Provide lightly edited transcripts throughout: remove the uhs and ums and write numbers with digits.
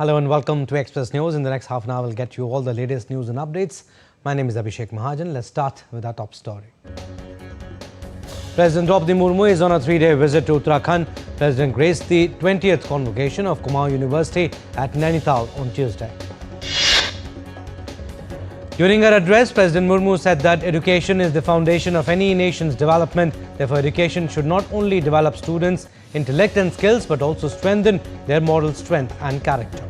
Hello and welcome to Express News. In the next half an hour, we'll get you all the latest news and updates. My name is Abhishek Mahajan. Let's start with our top story. President Draupadi Murmu is on a 3-day visit to Uttarakhand. President graced the 20th convocation of Kumaon University at Nainital on Tuesday. During her address, President Murmu said that education is the foundation of any nation's development. Therefore, education should not only develop students' intellect and skills, but also strengthen their moral strength and character.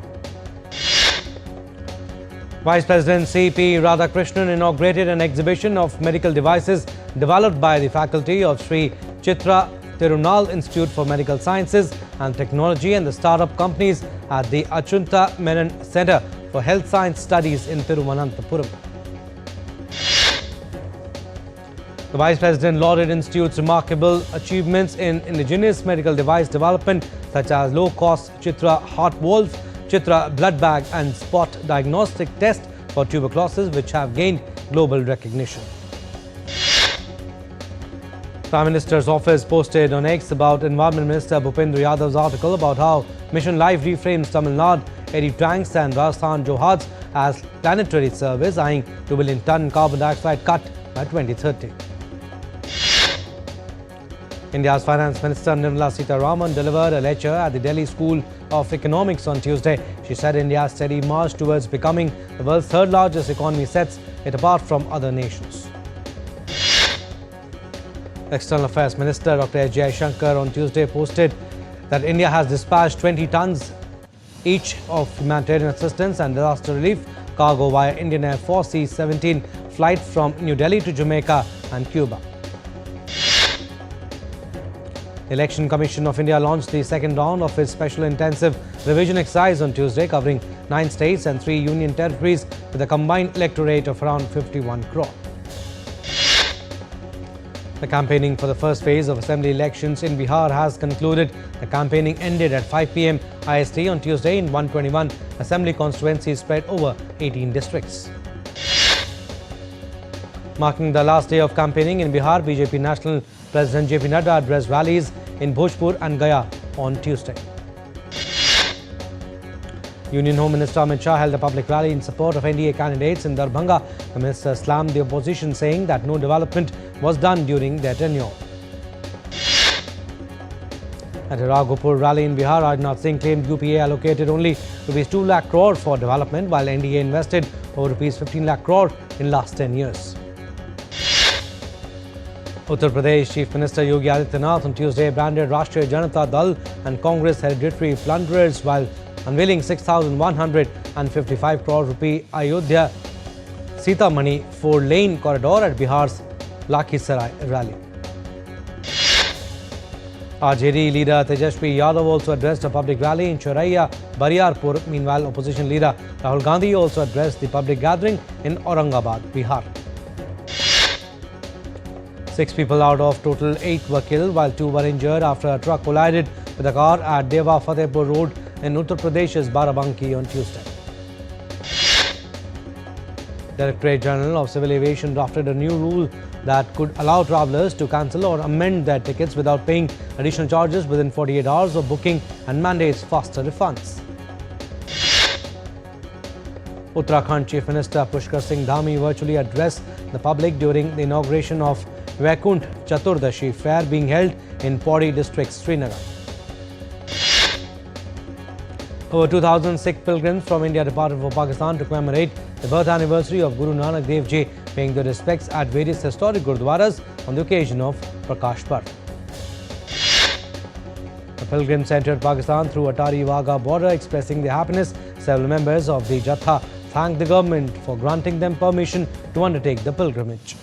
Vice President C.P. Radhakrishnan inaugurated an exhibition of medical devices developed by the faculty of Sri Chitra Tirunal Institute for Medical Sciences and Technology and the startup companies at the Achunta Menon Center for Health Science Studies in Thiruvananthapuram. The Vice President lauded Institute's remarkable achievements in indigenous medical device development such as low-cost Chitra heart valve, Chitra blood bag and spot diagnostic test for tuberculosis, which have gained global recognition. Prime Minister's office posted on X about Environment Minister Bhupendra Yadav's article about how Mission Life reframes Tamil Nadu, Eddie tanks and Rajasthan Johads as planetary service, eyeing 2 billion ton carbon dioxide cut by 2030. India's Finance Minister Nirmala Sitharaman delivered a lecture at the Delhi School of Economics on Tuesday. She said India's steady march towards becoming the world's third largest economy sets it apart from other nations. External Affairs Minister Dr. S. Jaishankar on Tuesday posted that India has dispatched 20 tons each of humanitarian assistance and disaster relief cargo via Indian Air Force C-17 flight from New Delhi to Jamaica and Cuba. The Election Commission of India launched the second round of its special intensive revision exercise on Tuesday, covering 9 states and 3 union territories with a combined electorate of around 51 crore. The campaigning for the first phase of assembly elections in Bihar has concluded. The campaigning ended at 5 p.m. IST on Tuesday in 121 assembly constituencies spread over 18 districts. Marking the last day of campaigning in Bihar, BJP National President J.P. Nadda addressed rallies in Bhojpur and Gaya on Tuesday. Union Home Minister Amit Shah held a public rally in support of NDA candidates in Darbhanga. The minister slammed the opposition, saying that no development was done during their tenure. At a Raghupur rally in Bihar, Rajnath Singh claimed UPA allocated only Rs 2 lakh crore for development, while NDA invested over Rs 15 lakh crore in last 10 years. Uttar Pradesh Chief Minister Yogi Adityanath on Tuesday branded Rashtriya Janata Dal and Congress hereditary plunderers while unveiling 6,155 crore rupee Ayodhya Sitamani 4-lane corridor at Bihar's Lakhisarai rally. RJD leader Tejashwi Yadav also addressed a public rally in Choraiya, Bariarpur. Meanwhile, opposition leader Rahul Gandhi also addressed the public gathering in Aurangabad, Bihar. 6 people out of total 8 were killed, while 2 were injured after a truck collided with a car at Deva Fatehpur Road in Uttar Pradesh's Barabanki on Tuesday. Directorate General of Civil Aviation drafted a new rule that could allow travellers to cancel or amend their tickets without paying additional charges within 48 hours of booking and mandates faster refunds. Uttarakhand Chief Minister Pushkar Singh Dhami virtually addressed the public during the inauguration of Vaikunt Chaturdashi fair being held in Pauri district, Srinagar. Over 2,000 Sikh pilgrims from India departed for Pakistan to commemorate the birth anniversary of Guru Nanak Dev Ji, paying their respects at various historic gurdwaras on the occasion of Prakash Parv. The pilgrims entered Pakistan through Atari Wagah border, expressing their happiness. Several members of the Jatha thanked the government for granting them permission to undertake the pilgrimage.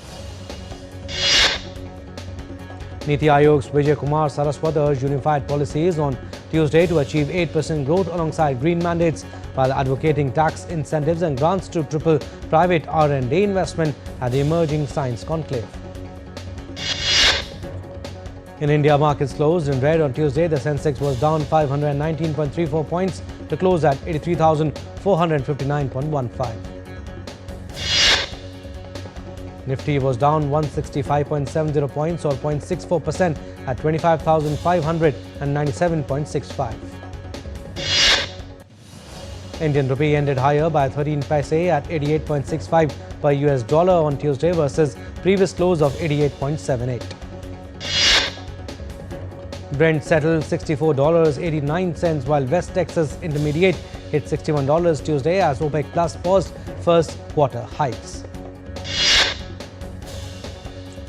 Niti Ayog's Vijay Kumar Saraswat urged unified policies on Tuesday to achieve 8% growth alongside green mandates, while advocating tax incentives and grants to triple private R&D investment at the Emerging Science Conclave. In India, markets closed in red on Tuesday. The Sensex was down 519.34 points to close at 83,459.15. Nifty was down 165.70 points or 0.64% at 25,597.65. Indian rupee ended higher by 13 paise at 88.65 per US dollar on Tuesday versus previous close of 88.78. Brent settled $64.89 while West Texas Intermediate hit $61 Tuesday as OPEC Plus paused first quarter hikes.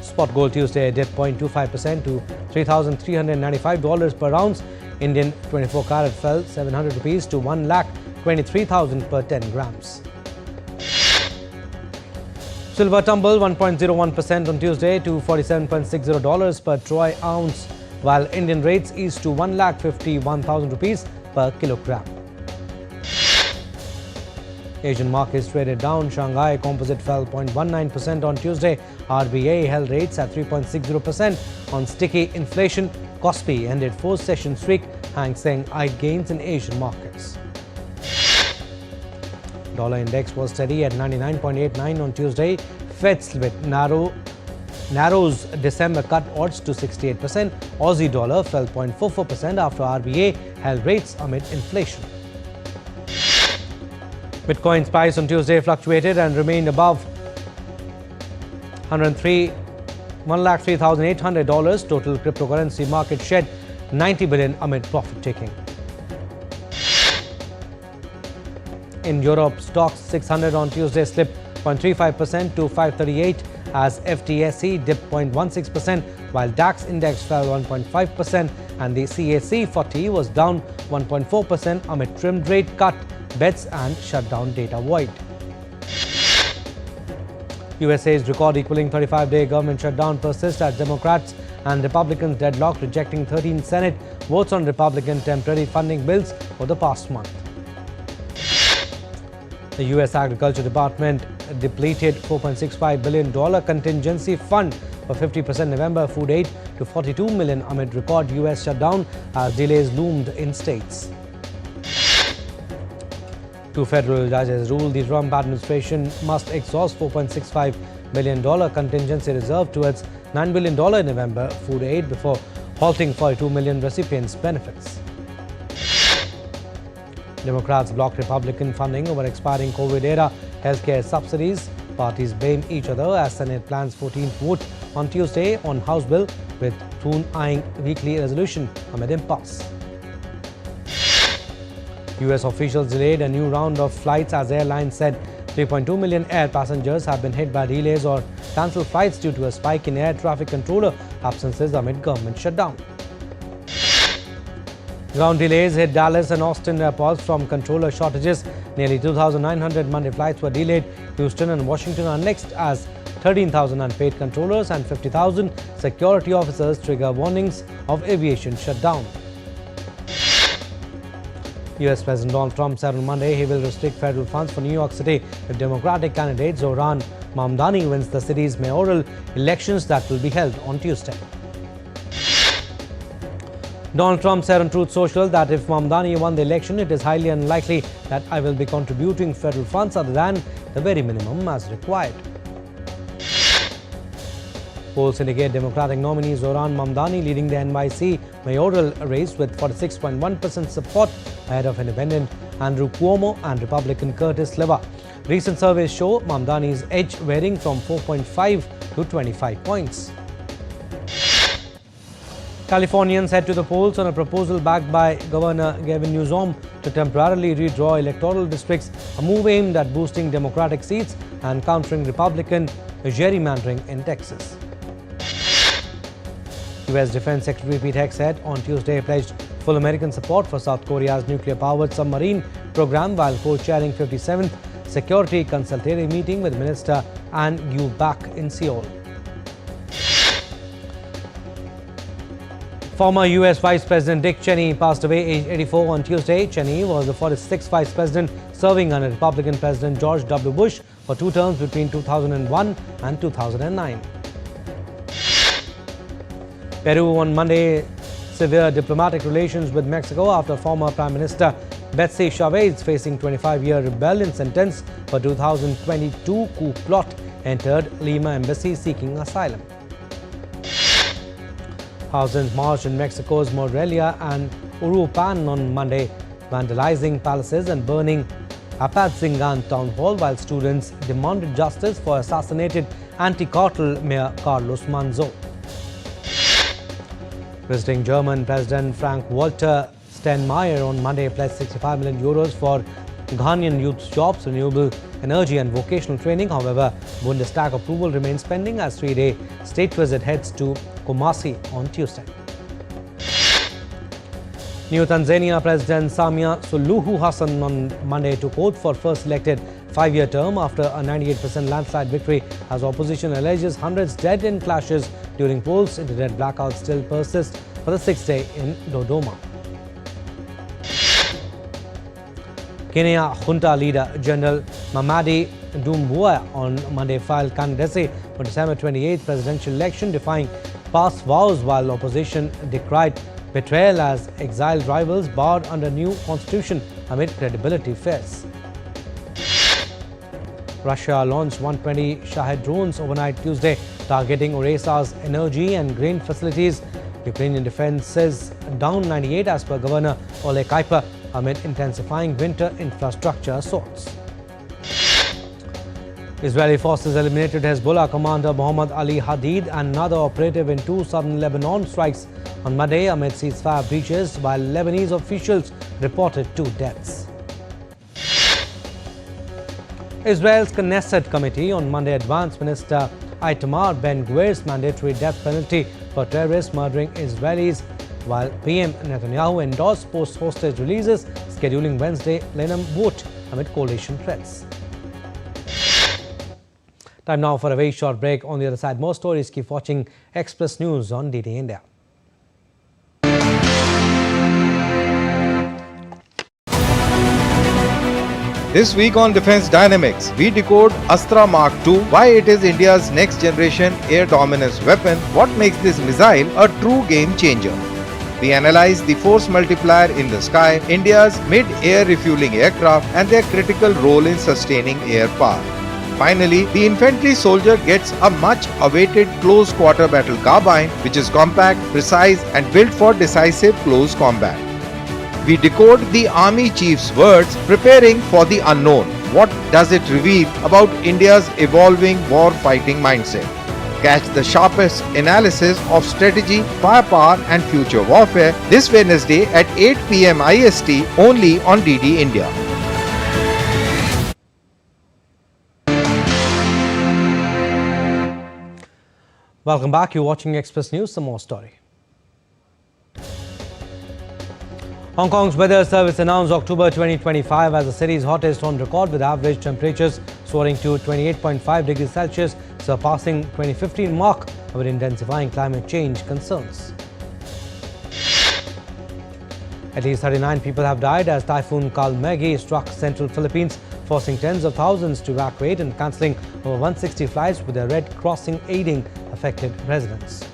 Spot gold Tuesday dipped 0.25% to $3,395 per ounce. Indian 24 carat fell 700 rupees to 1,23,000 per 10 grams. Silver tumbled 1.01% on Tuesday to $47.60 per troy ounce, while Indian rates eased to 1,51,000 rupees per kilogram. Asian markets traded down. Shanghai Composite fell 0.19% on Tuesday. RBA held rates at 3.60% on sticky inflation. Kospi ended four-session streak. Hang Seng eyed gains in Asian markets. Dollar index was steady at 99.89 on Tuesday. Fed split narrows December cut odds to 68%. Aussie dollar fell 0.44% after RBA held rates amid inflation. Bitcoin's price on Tuesday fluctuated and remained above $103,800. Total cryptocurrency market shed 90 billion amid profit taking. In Europe, stocks 600 on Tuesday slipped 0.35% to 538 as FTSE dipped 0.16%, while DAX index fell 1.5% and the CAC 40 was down 1.4% amid trimmed rate cut bets and shutdown data void. USA's record equaling 35-day government shutdown persists as Democrats and Republicans deadlocked, rejecting 13 Senate votes on Republican temporary funding bills for the past month. The U.S. Agriculture Department depleted $4.65 billion contingency fund for 50% November food aid to $42 million amid record U.S. shutdown as delays loomed in states. Two federal judges ruled the Trump administration must exhaust $4.65 billion contingency reserve towards $9 billion in November food aid before halting 42 million recipients' benefits. Democrats blocked Republican funding over expiring COVID-era healthcare subsidies. Parties blame each other as Senate plans 14th vote on Tuesday on House bill, with Thune eyeing weekly resolution amid impasse. U.S. officials delayed a new round of flights as airlines said 3.2 million air passengers have been hit by delays or cancelled flights due to a spike in air traffic controller absences amid government shutdown. Ground delays hit Dallas and Austin airports from controller shortages. Nearly 2,900 Monday flights were delayed. Houston and Washington are next as 13,000 unpaid controllers and 50,000 security officers trigger warnings of aviation shutdown. U.S. President Donald Trump said on Monday he will restrict federal funds for New York City if Democratic candidate Zohran Mamdani wins the city's mayoral elections that will be held on Tuesday. Donald Trump said on Truth Social that if Mamdani won the election, it is highly unlikely that I will be contributing federal funds other than the very minimum as required. Polls indicate Democratic nominee Zohran Mamdani leading the NYC mayoral race with 46.1% support ahead of independent Andrew Cuomo and Republican Curtis Lewa. Recent surveys show Mamdani's edge varying from 4.5 to 25 points. Californians head to the polls on a proposal backed by Governor Gavin Newsom to temporarily redraw electoral districts, a move aimed at boosting Democratic seats and countering Republican gerrymandering in Texas. U.S. Defense Secretary Pete Hegseth on Tuesday pledged full American support for South Korea's nuclear-powered submarine program while co-chairing 57th Security Consultative Meeting with Minister An Yu-bak in Seoul. Former U.S. Vice President Dick Cheney passed away aged 84 on Tuesday. Cheney was the 46th Vice President serving under Republican President George W. Bush for two terms between 2001 and 2009. Peru on Monday severed diplomatic relations with Mexico after former Prime Minister Betsy Chavez, facing 25-year rebellion sentence for 2022 coup plot, entered Lima embassy seeking asylum. Thousands marched in Mexico's Morelia and Uruapan on Monday, vandalizing palaces and burning Apatzingan town hall while students demanded justice for assassinated anti-cartel mayor Carlos Manzo. Visiting German President Frank-Walter Steinmeier on Monday pledged 65 million euros for Ghanaian youth jobs, renewable energy and vocational training. However, Bundestag approval remains pending as three-day state visit heads to Kumasi on Tuesday. New Tanzania President Samia Suluhu Hassan on Monday took oath for first elected five-year term after a 98% landslide victory as opposition alleges hundreds dead in clashes during polls. Internet blackouts still persist for the sixth day in Dodoma. Kenya junta leader General Mamadi Doumbouya on Monday filed candidacy for December 28th presidential election, defying past vows while opposition decried betrayal as exiled rivals barred under new constitution amid credibility fears. Russia launched 120 Shahed drones overnight Tuesday, targeting Odessa's energy and grain facilities. Ukrainian defense says down 98 as per Governor Ole Kuiper amid intensifying winter infrastructure assaults. Israeli forces eliminated Hezbollah commander Mohammad Ali Hadid and another operative in two southern Lebanon strikes on Monday amid ceasefire breaches, while Lebanese officials reported 2 deaths. Israel's Knesset committee on Monday advanced Minister Itamar Ben-Gvir's mandatory death penalty for terrorists murdering Israelis, while PM Netanyahu endorsed post-hostage releases, scheduling Wednesday plenum vote amid coalition threats. Time now for a very short break. On the other side, more stories. Keep watching Express News on DD India. This week on Defence Dynamics, we decode Astra Mark II, why it is India's next generation air dominance weapon, what makes this missile a true game changer. We analyze the force multiplier in the sky, India's mid-air refueling aircraft and their critical role in sustaining air power. Finally, the infantry soldier gets a much-awaited close-quarter battle carbine, which is compact, precise and built for decisive close combat. We decode the Army Chief's words, preparing for the unknown. What does it reveal about India's evolving war-fighting mindset? Catch the sharpest analysis of strategy, firepower and future warfare this Wednesday at 8 p.m. IST only on DD India. Welcome back. You're watching Express News. Some more story. Hong Kong's Weather Service announced October 2025 as the city's hottest on record, with average temperatures soaring to 28.5 degrees Celsius, surpassing 2015 mark amid intensifying climate change concerns. At least 39 people have died as Typhoon Kalmegi struck central Philippines, forcing tens of thousands to evacuate and cancelling over 160 flights, with the Red Crossing aiding affected residents.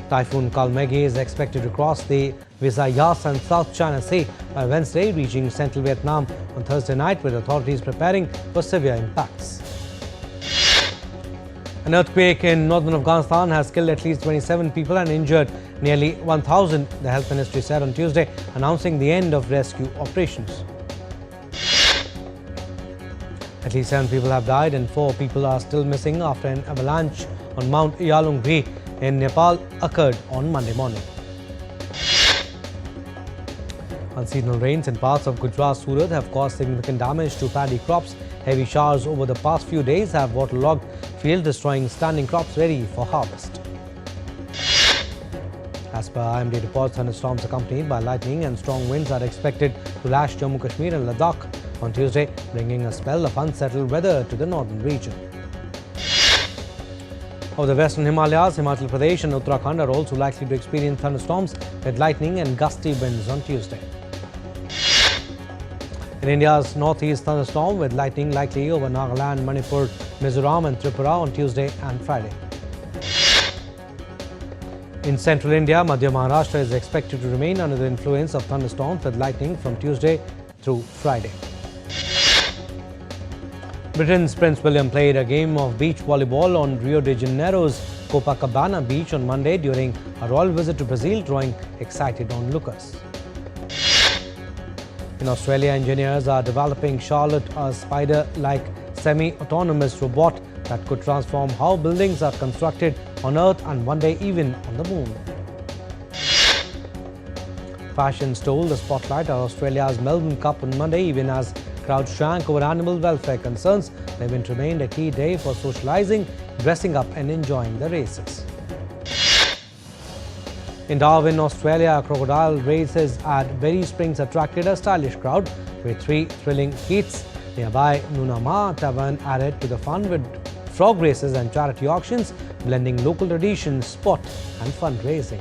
Typhoon Kalmegi is expected to cross the Visayas and South China Sea by Wednesday, reaching central Vietnam on Thursday night, with authorities preparing for severe impacts. An earthquake in northern Afghanistan has killed at least 27 people and injured nearly 1,000, the health ministry said on Tuesday, announcing the end of rescue operations. At least 7 people have died and 4 people are still missing after an avalanche on Mount Yalungri in Nepal occurred on Monday morning. Unseasonal rains in parts of Gujarat, Surat have caused significant damage to paddy crops. Heavy showers over the past few days have waterlogged fields, destroying standing crops ready for harvest. As per IMD reports, thunderstorms accompanied by lightning and strong winds are expected to lash Jammu Kashmir and Ladakh on Tuesday, bringing a spell of unsettled weather to the northern region. Over the western Himalayas, Himachal Pradesh and Uttarakhand are also likely to experience thunderstorms with lightning and gusty winds on Tuesday. In India's northeast, thunderstorm with lightning likely over Nagaland, Manipur, Mizoram and Tripura on Tuesday and Friday. In central India, Madhya Maharashtra is expected to remain under the influence of thunderstorms with lightning from Tuesday through Friday. Britain's Prince William played a game of beach volleyball on Rio de Janeiro's Copacabana beach on Monday during a royal visit to Brazil, drawing excited onlookers. In Australia, engineers are developing Charlotte, a spider-like semi-autonomous robot that could transform how buildings are constructed on Earth and one day even on the moon. Fashion stole the spotlight at Australia's Melbourne Cup on Monday, even as crowds shrank over animal welfare concerns. The event remained a key day for socialising, dressing up and enjoying the races. In Darwin, Australia, crocodile races at Berry Springs attracted a stylish crowd with 3 thrilling heats. Nearby Nunama Tavern added to the fun with frog races and charity auctions, blending local traditions, sport and fundraising.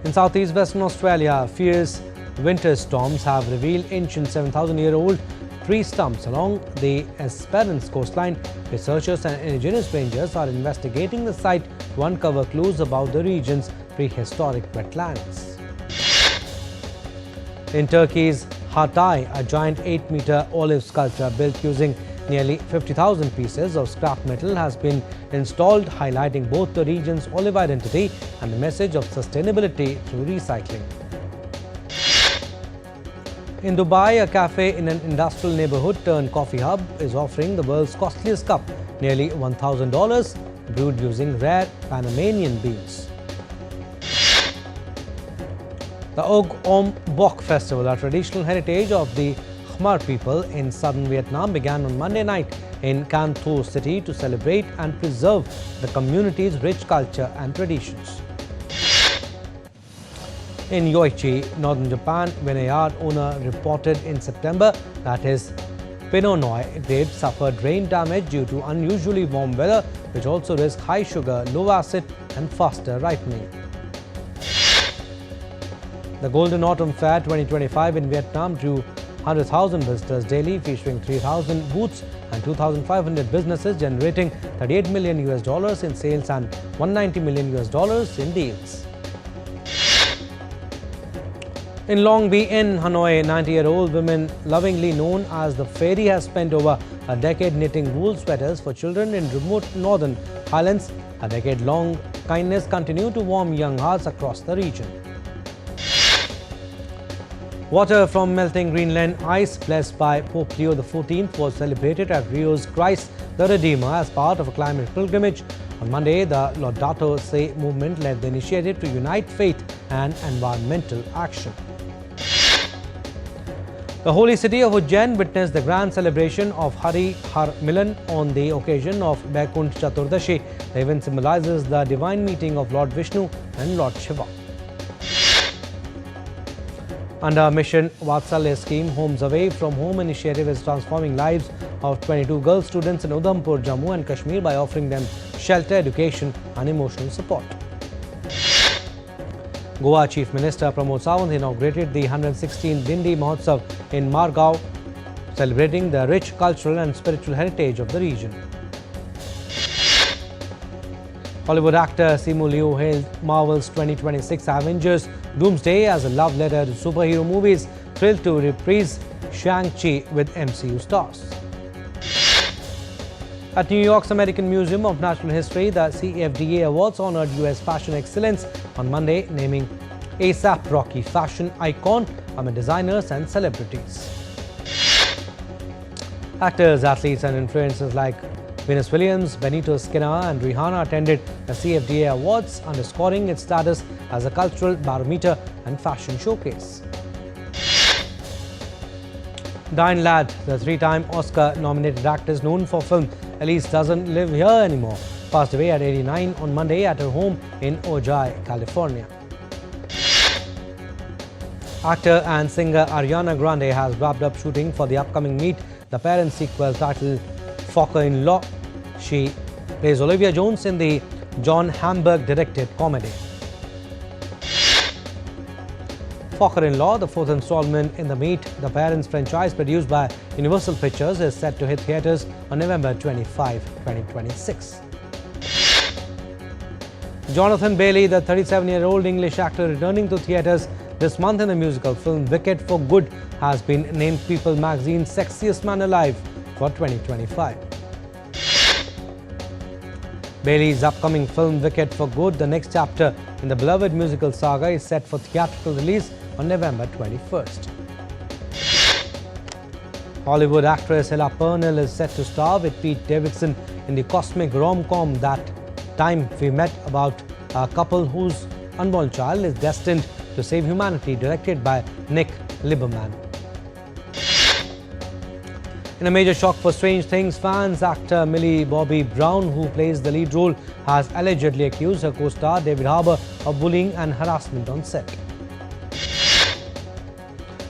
In southeast Western Australia, fierce winter storms have revealed ancient 7,000-year-old tree stumps along the Esperance coastline. Researchers and indigenous rangers are investigating the site to uncover clues about the region's prehistoric wetlands. In Turkey's Hatay, a giant 8-meter olive sculpture built using nearly 50,000 pieces of scrap metal has been installed, highlighting both the region's olive identity and the message of sustainability through recycling. In Dubai, a cafe in an industrial neighborhood turned coffee hub is offering the world's costliest cup, nearly $1,000, brewed using rare Panamanian beans. The Og Om Bok Festival, a traditional heritage of the Khmer people in southern Vietnam, began on Monday night in Can Tho city to celebrate and preserve the community's rich culture and traditions. In Yoichi, northern Japan, vineyard owner reported in September that his Pinot Noir grape suffered rain damage due to unusually warm weather, which also risked high sugar, low acid and faster ripening. The Golden Autumn Fair 2025 in Vietnam drew 100,000 visitors daily, featuring 3,000 booths and 2,500 businesses, generating $38 million in sales and $190 million in deals. In Long By in Hanoi, 90-year-old woman lovingly known as the Fairy has spent over a decade knitting wool sweaters for children in remote northern highlands. A decade-long kindness continued to warm young hearts across the region. Water from melting Greenland ice blessed by Pope Leo XIV was celebrated at Rio's Christ the Redeemer as part of a climate pilgrimage. On Monday, the Laudato Si movement led the initiative to unite faith and environmental action. The holy city of Ujjain witnessed the grand celebration of Hari Har Milan on the occasion of Vaikuntha Chaturdashi. The event symbolizes the divine meeting of Lord Vishnu and Lord Shiva. Under Mission Vatsalya scheme, Homes Away from Home initiative is transforming lives of 22 girl students in Udhampur, Jammu and Kashmir by offering them shelter, education and emotional support. Goa Chief Minister Pramod Sawant inaugurated the 116th Dindi Mahotsav in Margao, celebrating the rich cultural and spiritual heritage of the region. Hollywood actor Simu Liu hailed Marvel's 2026 Avengers Doomsday as a love letter to superhero movies, thrilled to reprise Shang-Chi with MCU stars. At New York's American Museum of Natural History, the CFDA Awards honored U.S. fashion excellence on Monday, naming A$AP Rocky fashion icon amid designers and celebrities. Actors, athletes and influencers like Venus Williams, Benito Skinner and Rihanna attended the CFDA Awards, underscoring its status as a cultural barometer and fashion showcase. Diane Ladd, the 3-time Oscar-nominated actress known for film Elise Doesn't Live Here Anymore, passed away at 89 on Monday at her home in Ojai, California. Actor and singer Ariana Grande has wrapped up shooting for the upcoming Meet the Parents sequel titled Focker-in-Law. She plays Olivia Jones in the John Hamburg-directed comedy. Focker-in-Law, the 4th installment in the Meet the Parents franchise produced by Universal Pictures, is set to hit theatres on November 25, 2026. Jonathan Bailey, the 37-year-old English actor returning to theatres this month in the musical film Wicked for Good, has been named People magazine's Sexiest Man Alive for 2025. Bailey's upcoming film Wicked for Good, the next chapter in the beloved musical saga, is set for theatrical release on November 21st. Hollywood actress Hilla Purnell is set to star with Pete Davidson in the cosmic rom-com That Time We Met, about a couple whose unborn child is destined to save humanity, directed by Nick Lieberman. In a major shock for Strange Things fans, actor Millie Bobby Brown, who plays the lead role, has allegedly accused her co-star David Harbour of bullying and harassment on set.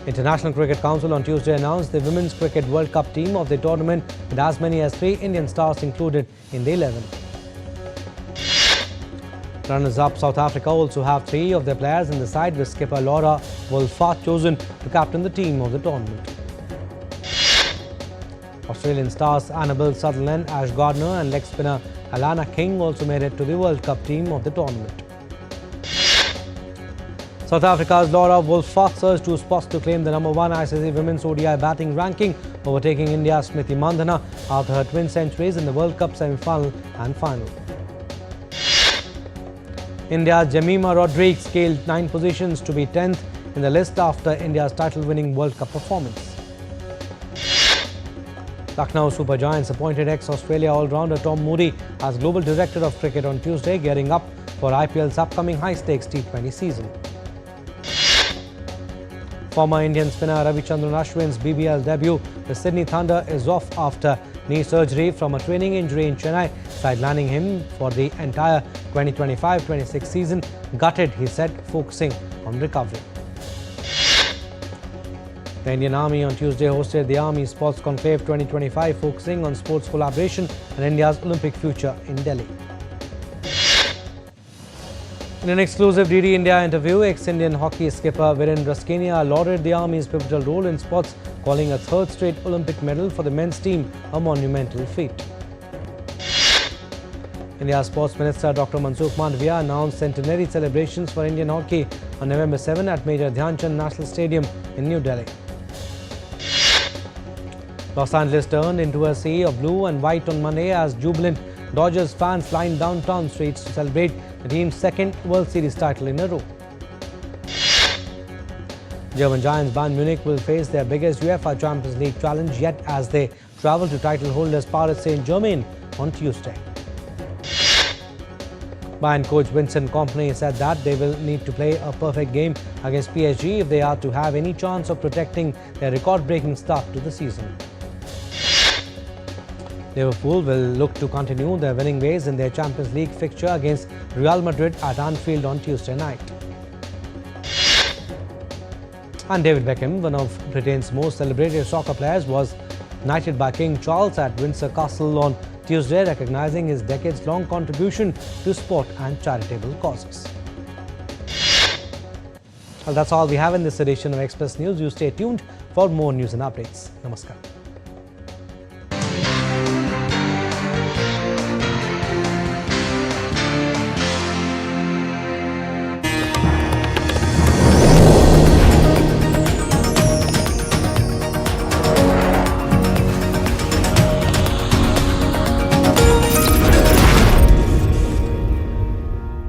International Cricket Council on Tuesday announced the Women's Cricket World Cup team of the tournament, with as many as 3 Indian stars included in the 11. Runners-up South Africa also have 3 of their players in the side, with skipper Laura Wolfart chosen to captain the team of the tournament. Australian stars Annabel Sutherland, Ash Gardner and leg spinner Alana King also made it to the World Cup team of the tournament. South Africa's Laura Wolfart surged 2 spots to claim the #1 ICC Women's ODI batting ranking, overtaking India's Smriti Mandhana after her twin centuries in the World Cup semi-final and final. India's Jemima Rodriguez scaled 9 positions to be 10th in the list after India's title-winning World Cup performance. Lucknow Super Giants appointed ex-Australia all-rounder Tom Moody as Global Director of Cricket on Tuesday, gearing up for IPL's upcoming high-stakes T20 season. Former Indian spinner Ravichandran Ashwin's BBL debut with Sydney Thunder is off after knee surgery from a training injury in Chennai, sidelining him for the entire 2025-26 season. Gutted, he said, focusing on recovery. The Indian Army on Tuesday hosted the Army Sports Conclave 2025, focusing on sports collaboration and India's Olympic future in Delhi. In an exclusive DD India interview, ex-Indian hockey skipper Virendra Skenia lauded the Army's pivotal role in sports, calling a 3rd straight Olympic medal for the men's team a monumental feat. India's Sports Minister Dr. Mansukh Mandavia announced centenary celebrations for Indian hockey on November 7 at Major Dhyan Chand National Stadium in New Delhi. Los Angeles turned into a sea of blue and white on Monday as jubilant Dodgers fans lined downtown streets to celebrate the team's 2nd World Series title in a row. German giants Bayern Munich will face their biggest UEFA Champions League challenge yet as they travel to title holders Paris Saint-Germain on Tuesday. Bayern coach Vincent Kompany said that they will need to play a perfect game against PSG if they are to have any chance of protecting their record-breaking start to the season. Liverpool will look to continue their winning ways in their Champions League fixture against Real Madrid at Anfield on Tuesday night. And David Beckham, one of Britain's most celebrated soccer players, was knighted by King Charles at Windsor Castle on Tuesday, recognizing his decades-long contribution to sport and charitable causes. Well, that's all we have in this edition of Express News. You stay tuned for more news and updates. Namaskar.